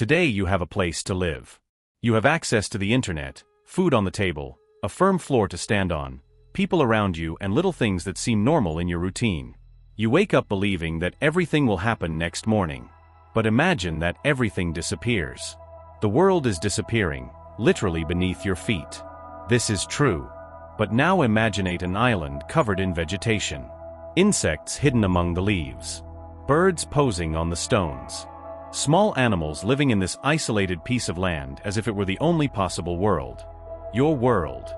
Today you have a place to live. You have access to the internet, food on the table, a firm floor to stand on, people around you and little things that seem normal in your routine. You wake up believing that everything will happen next morning. But imagine that everything disappears. The world is disappearing, literally beneath your feet. This is true. But now imagine an island covered in vegetation. Insects hidden among the leaves. Birds posing on the stones. Small animals living in this isolated piece of land as if it were the only possible world. Your world.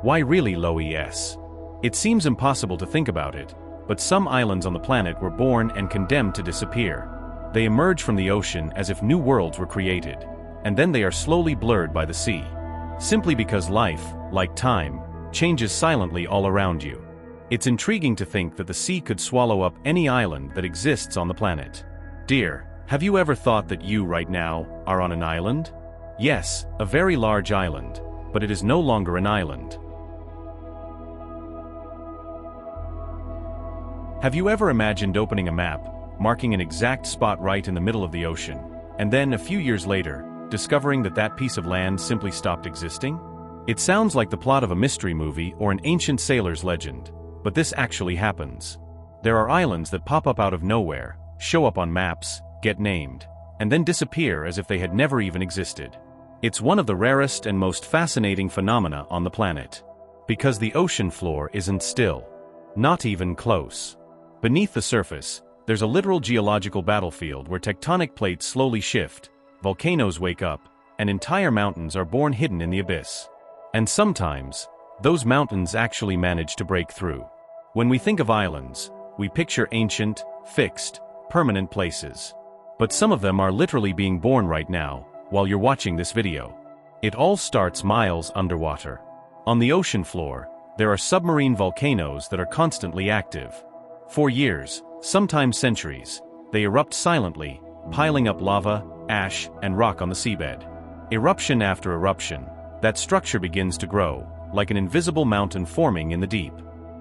Why really Lois? It seems impossible to think about it, but some islands on the planet were born and condemned to disappear. They emerge from the ocean as if new worlds were created, and then they are slowly blurred by the sea. Simply because life, like time, changes silently all around you. It's intriguing to think that the sea could swallow up any island that exists on the planet. Dear, have you ever thought that you right now are on an island? Yes, a very large island, but it is no longer an island. Have you ever imagined opening a map, marking an exact spot right in the middle of the ocean, and then a few years later, discovering that that piece of land simply stopped existing? It sounds like the plot of a mystery movie or an ancient sailor's legend, but this actually happens. There are islands that pop up out of nowhere, show up on maps, get named, and then disappear as if they had never even existed. It's one of the rarest and most fascinating phenomena on the planet. Because the ocean floor isn't still. Not even close. Beneath the surface, there's a literal geological battlefield where tectonic plates slowly shift, volcanoes wake up, and entire mountains are born hidden in the abyss. And sometimes, those mountains actually manage to break through. When we think of islands, we picture ancient, fixed, permanent places. But some of them are literally being born right now, while you're watching this video. It all starts miles underwater. On the ocean floor, there are submarine volcanoes that are constantly active. For years, sometimes centuries, they erupt silently, piling up lava, ash, and rock on the seabed. Eruption after eruption, that structure begins to grow, like an invisible mountain forming in the deep.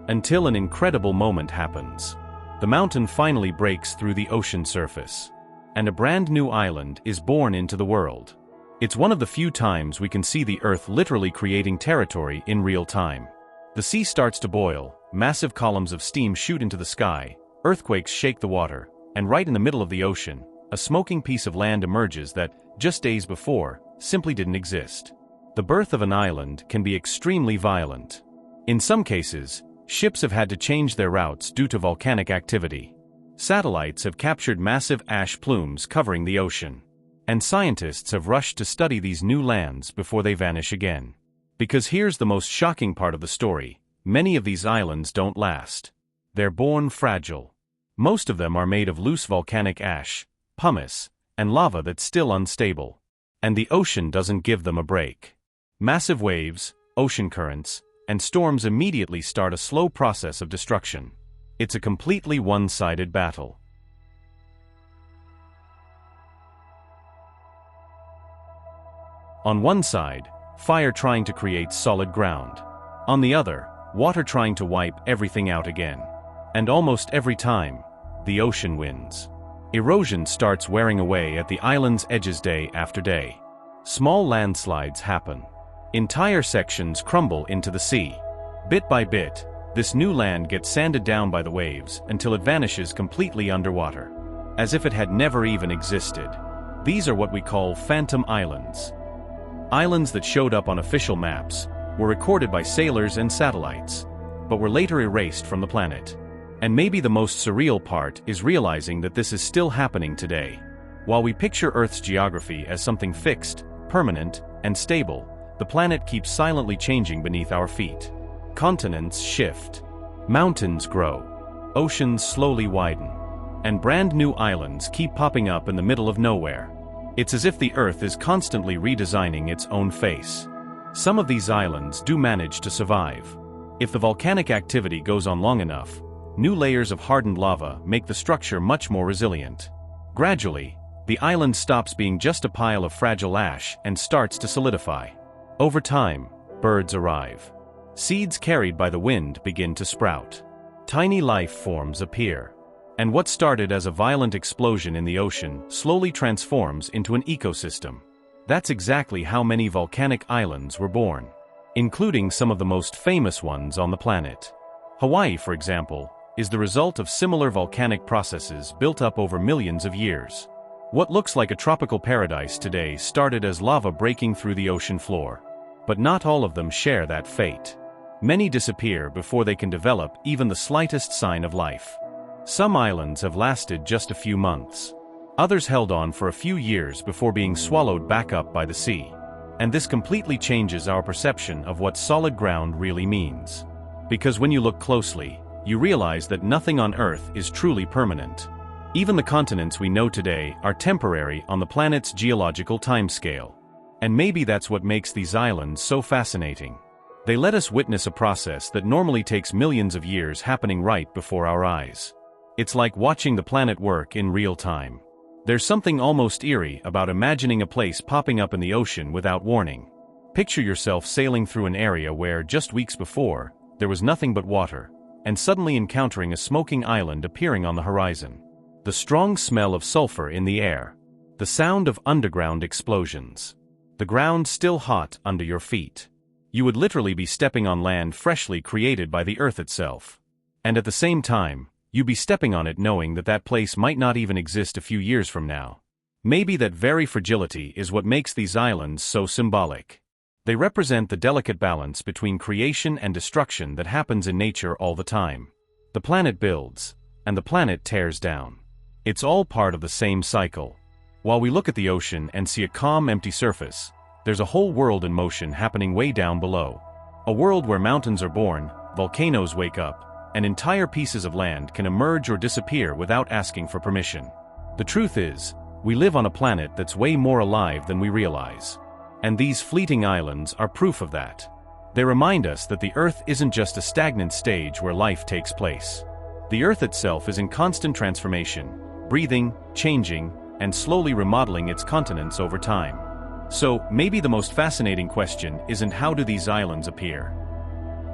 Until an incredible moment happens. The mountain finally breaks through the ocean surface. And a brand new island is born into the world. It's one of the few times we can see the Earth literally creating territory in real time. The sea starts to boil, massive columns of steam shoot into the sky, earthquakes shake the water, and right in the middle of the ocean, a smoking piece of land emerges that, just days before, simply didn't exist. The birth of an island can be extremely violent. In some cases, ships have had to change their routes due to volcanic activity. Satellites have captured massive ash plumes covering the ocean. And scientists have rushed to study these new lands before they vanish again. Because here's the most shocking part of the story. Many of these islands don't last. They're born fragile. Most of them are made of loose volcanic ash, pumice, and lava that's still unstable. And the ocean doesn't give them a break. Massive waves, ocean currents, and storms immediately start a slow process of destruction. It's a completely one-sided battle. On one side, fire trying to create solid ground. On the other, water trying to wipe everything out again. And almost every time, the ocean wins. Erosion starts wearing away at the island's edges day after day. Small landslides happen. Entire sections crumble into the sea. Bit by bit, this new land gets sanded down by the waves until it vanishes completely underwater. As if it had never even existed. These are what we call phantom islands. Islands that showed up on official maps, were recorded by sailors and satellites, but were later erased from the planet. And maybe the most surreal part is realizing that this is still happening today. While we picture Earth's geography as something fixed, permanent, and stable, the planet keeps silently changing beneath our feet. Continents shift. Mountains grow. Oceans slowly widen. And brand new islands keep popping up in the middle of nowhere. It's as if the Earth is constantly redesigning its own face. Some of these islands do manage to survive. If the volcanic activity goes on long enough, new layers of hardened lava make the structure much more resilient. Gradually, the island stops being just a pile of fragile ash and starts to solidify. Over time, birds arrive. Seeds carried by the wind begin to sprout. Tiny life forms appear. And what started as a violent explosion in the ocean slowly transforms into an ecosystem. That's exactly how many volcanic islands were born, including some of the most famous ones on the planet. Hawaii, for example, is the result of similar volcanic processes built up over millions of years. What looks like a tropical paradise today started as lava breaking through the ocean floor. But not all of them share that fate. Many disappear before they can develop even the slightest sign of life. Some islands have lasted just a few months. Others held on for a few years before being swallowed back up by the sea. And this completely changes our perception of what solid ground really means. Because when you look closely, you realize that nothing on Earth is truly permanent. Even the continents we know today are temporary on the planet's geological timescale. And maybe that's what makes these islands so fascinating. They let us witness a process that normally takes millions of years happening right before our eyes. It's like watching the planet work in real time. There's something almost eerie about imagining a place popping up in the ocean without warning. Picture yourself sailing through an area where, just weeks before, there was nothing but water, and suddenly encountering a smoking island appearing on the horizon. The strong smell of sulfur in the air. The sound of underground explosions. The ground still hot under your feet. You would literally be stepping on land freshly created by the Earth itself. And at the same time, you'd be stepping on it knowing that that place might not even exist a few years from now. Maybe that very fragility is what makes these islands so symbolic. They represent the delicate balance between creation and destruction that happens in nature all the time. The planet builds, and the planet tears down. It's all part of the same cycle. While we look at the ocean and see a calm, empty surface, there's a whole world in motion happening way down below. A world where mountains are born, volcanoes wake up, and entire pieces of land can emerge or disappear without asking for permission. The truth is, we live on a planet that's way more alive than we realize. And these fleeting islands are proof of that. They remind us that the Earth isn't just a stagnant stage where life takes place. The Earth itself is in constant transformation, breathing, changing, and slowly remodeling its continents over time. So, maybe the most fascinating question isn't how do these islands appear,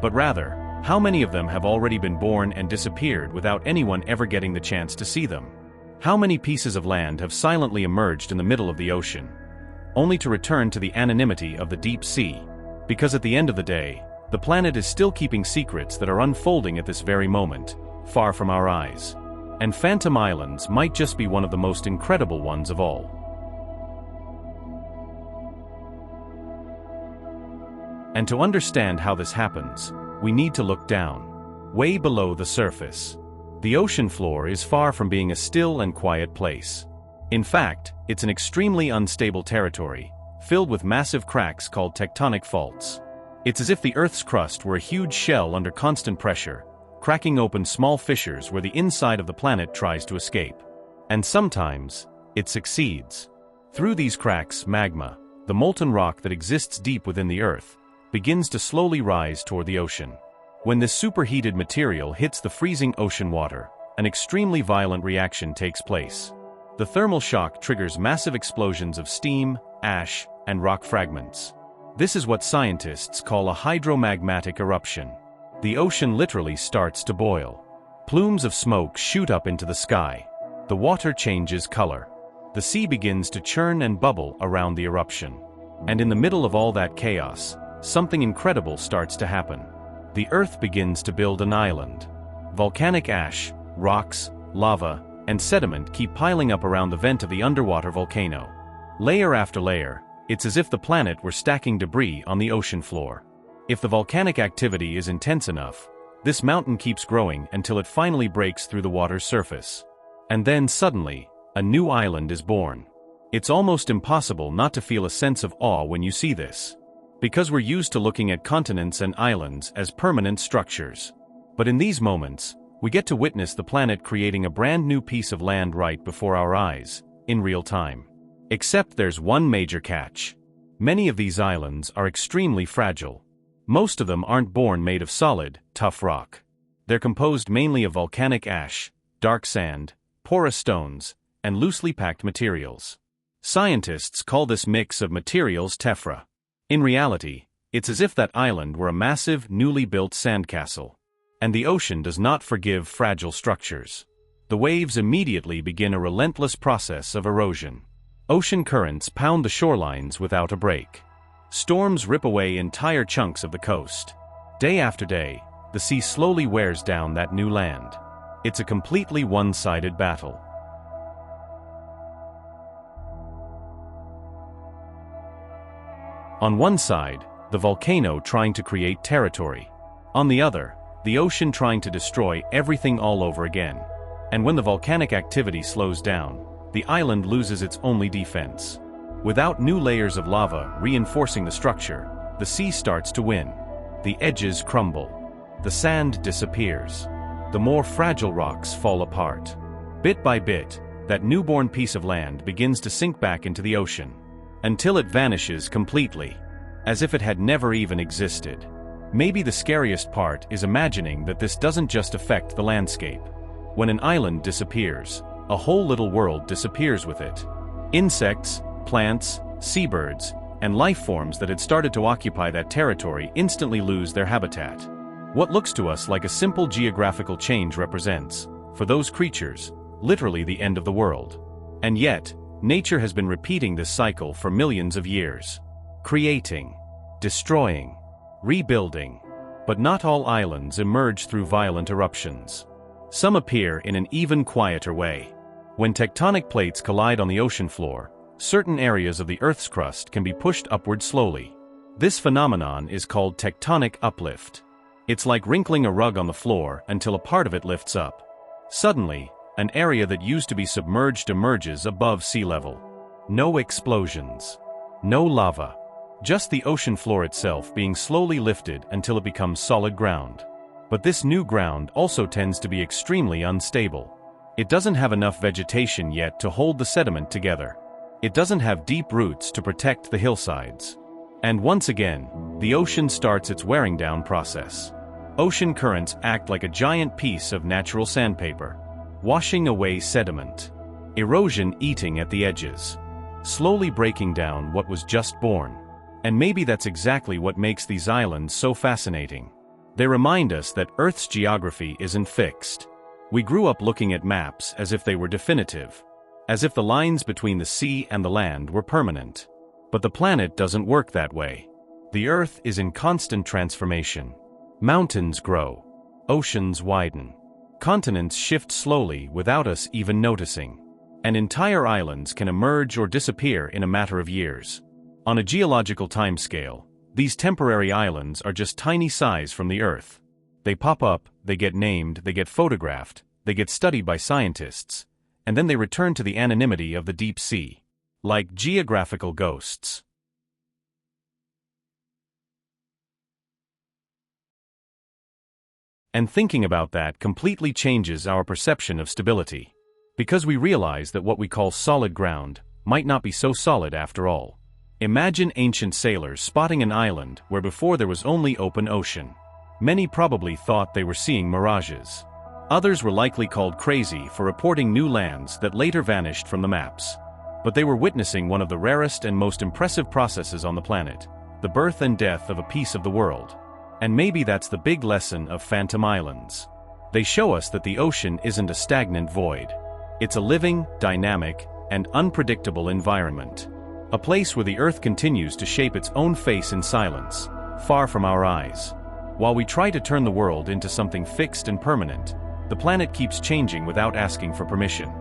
but rather, how many of them have already been born and disappeared without anyone ever getting the chance to see them? How many pieces of land have silently emerged in the middle of the ocean, only to return to the anonymity of the deep sea? Because at the end of the day, the planet is still keeping secrets that are unfolding at this very moment, far from our eyes. And Phantom Islands might just be one of the most incredible ones of all. And to understand how this happens, we need to look down, way below the surface. The ocean floor is far from being a still and quiet place. In fact, it's an extremely unstable territory, filled with massive cracks called tectonic faults. It's as if the Earth's crust were a huge shell under constant pressure, cracking open small fissures where the inside of the planet tries to escape. And sometimes, it succeeds. Through these cracks, magma, the molten rock that exists deep within the Earth, begins to slowly rise toward the ocean. When this superheated material hits the freezing ocean water, an extremely violent reaction takes place. The thermal shock triggers massive explosions of steam, ash, and rock fragments. This is what scientists call a hydromagmatic eruption. The ocean literally starts to boil. Plumes of smoke shoot up into the sky. The water changes color. The sea begins to churn and bubble around the eruption. And in the middle of all that chaos, something incredible starts to happen. The Earth begins to build an island. Volcanic ash, rocks, lava, and sediment keep piling up around the vent of the underwater volcano. Layer after layer, it's as if the planet were stacking debris on the ocean floor. If the volcanic activity is intense enough, this mountain keeps growing until it finally breaks through the water's surface. And then suddenly, a new island is born. It's almost impossible not to feel a sense of awe when you see this. Because we're used to looking at continents and islands as permanent structures. But in these moments, we get to witness the planet creating a brand new piece of land right before our eyes, in real time. Except there's one major catch. Many of these islands are extremely fragile. Most of them aren't born made of solid, tough rock. They're composed mainly of volcanic ash, dark sand, porous stones, and loosely packed materials. Scientists call this mix of materials tephra. In reality, it's as if that island were a massive, newly built sandcastle. And the ocean does not forgive fragile structures. the waves immediately begin a relentless process of erosion. Ocean currents pound the shorelines without a break. Storms rip away entire chunks of the coast. Day after day, the sea slowly wears down that new land. It's a completely one-sided battle. On one side, the volcano trying to create territory. On the other, the ocean trying to destroy everything all over again. And when the volcanic activity slows down, the island loses its only defense. Without new layers of lava reinforcing the structure, the sea starts to win. The edges crumble. The sand disappears. The more fragile rocks fall apart. Bit by bit, that newborn piece of land begins to sink back into the ocean, until it vanishes completely, as if it had never even existed. Maybe the scariest part is imagining that this doesn't just affect the landscape. When an island disappears, a whole little world disappears with it. Insects, plants, seabirds, and life forms that had started to occupy that territory instantly lose their habitat. What looks to us like a simple geographical change represents, for those creatures, literally the end of the world. And yet, nature has been repeating this cycle for millions of years. Creating, destroying, rebuilding. But not all islands emerge through violent eruptions. Some appear in an even quieter way. When tectonic plates collide on the ocean floor, certain areas of the Earth's crust can be pushed upward slowly. This phenomenon is called tectonic uplift. It's like wrinkling a rug on the floor until a part of it lifts up. Suddenly, an area that used to be submerged emerges above sea level. No explosions. No lava. Just the ocean floor itself being slowly lifted until it becomes solid ground. But this new ground also tends to be extremely unstable. It doesn't have enough vegetation yet to hold the sediment together. It doesn't have deep roots to protect the hillsides. And once again, the ocean starts its wearing down process. Ocean currents act like a giant piece of natural sandpaper, washing away sediment. Erosion eating at the edges, slowly breaking down what was just born. And maybe that's exactly what makes these islands so fascinating. They remind us that Earth's geography isn't fixed. We grew up looking at maps as if they were definitive, as if the lines between the sea and the land were permanent. But the planet doesn't work that way. The Earth is in constant transformation. Mountains grow. Oceans widen. Continents shift slowly without us even noticing. And entire islands can emerge or disappear in a matter of years. On a geological timescale, these temporary islands are just tiny size from the Earth. They pop up, they get named, they get photographed, they get studied by scientists, and then they return to the anonymity of the deep sea, like geographical ghosts. And thinking about that completely changes our perception of stability. Because we realize that what we call solid ground might not be so solid after all. Imagine ancient sailors spotting an island where before there was only open ocean. Many probably thought they were seeing mirages. Others were likely called crazy for reporting new lands that later vanished from the maps. But they were witnessing one of the rarest and most impressive processes on the planet, the birth and death of a piece of the world. And maybe that's the big lesson of Phantom Islands. They show us that the ocean isn't a stagnant void. It's a living, dynamic, and unpredictable environment. A place where the Earth continues to shape its own face in silence, far from our eyes. While we try to turn the world into something fixed and permanent, the planet keeps changing without asking for permission,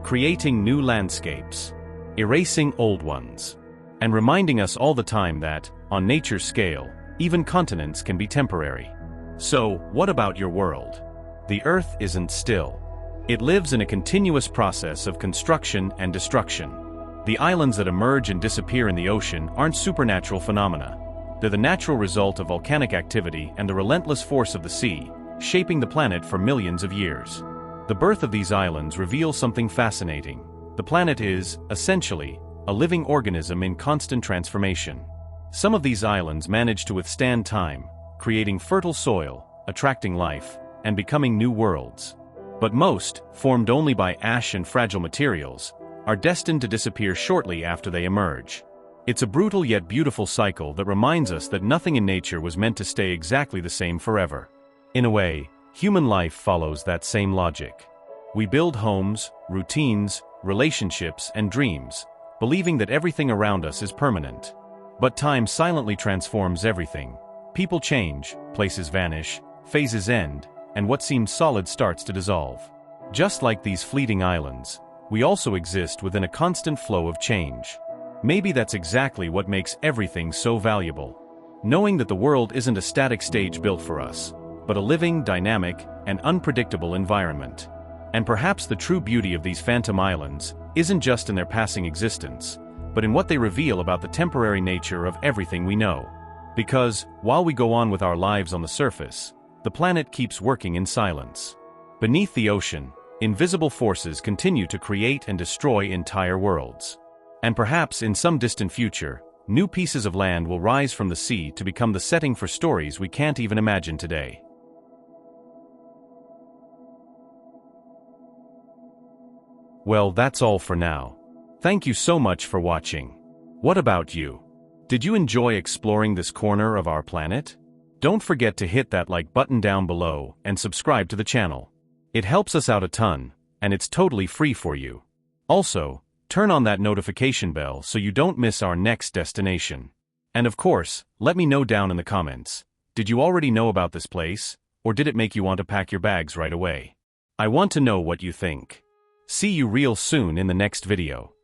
creating new landscapes, erasing old ones, and reminding us all the time that, on nature's scale, even continents can be temporary. So, what about your world? The Earth isn't still. It lives in a continuous process of construction and destruction. The islands that emerge and disappear in the ocean aren't supernatural phenomena. They're the natural result of volcanic activity and the relentless force of the sea, shaping the planet for millions of years. The birth of these islands reveals something fascinating. The planet is, essentially, a living organism in constant transformation. Some of these islands manage to withstand time, creating fertile soil, attracting life, and becoming new worlds. But most, formed only by ash and fragile materials, are destined to disappear shortly after they emerge. It's a brutal yet beautiful cycle that reminds us that nothing in nature was meant to stay exactly the same forever. In a way, human life follows that same logic. We build homes, routines, relationships, and dreams, believing that everything around us is permanent. But time silently transforms everything. People change, places vanish, phases end, and what seemed solid starts to dissolve. Just like these fleeting islands, we also exist within a constant flow of change. Maybe that's exactly what makes everything so valuable. Knowing that the world isn't a static stage built for us, but a living, dynamic, and unpredictable environment. And perhaps the true beauty of these phantom islands isn't just in their passing existence, but in what they reveal about the temporary nature of everything we know. Because, while we go on with our lives on the surface, the planet keeps working in silence. Beneath the ocean, invisible forces continue to create and destroy entire worlds. And perhaps in some distant future, new pieces of land will rise from the sea to become the setting for stories we can't even imagine today. Well, that's all for now. Thank you so much for watching. What about you? Did you enjoy exploring this corner of our planet? Don't forget to hit that like button down below and subscribe to the channel. It helps us out a ton, and it's totally free for you. Also, turn on that notification bell so you don't miss our next destination. And of course, let me know down in the comments. Did you already know about this place, or did it make you want to pack your bags right away? I want to know what you think. See you real soon in the next video.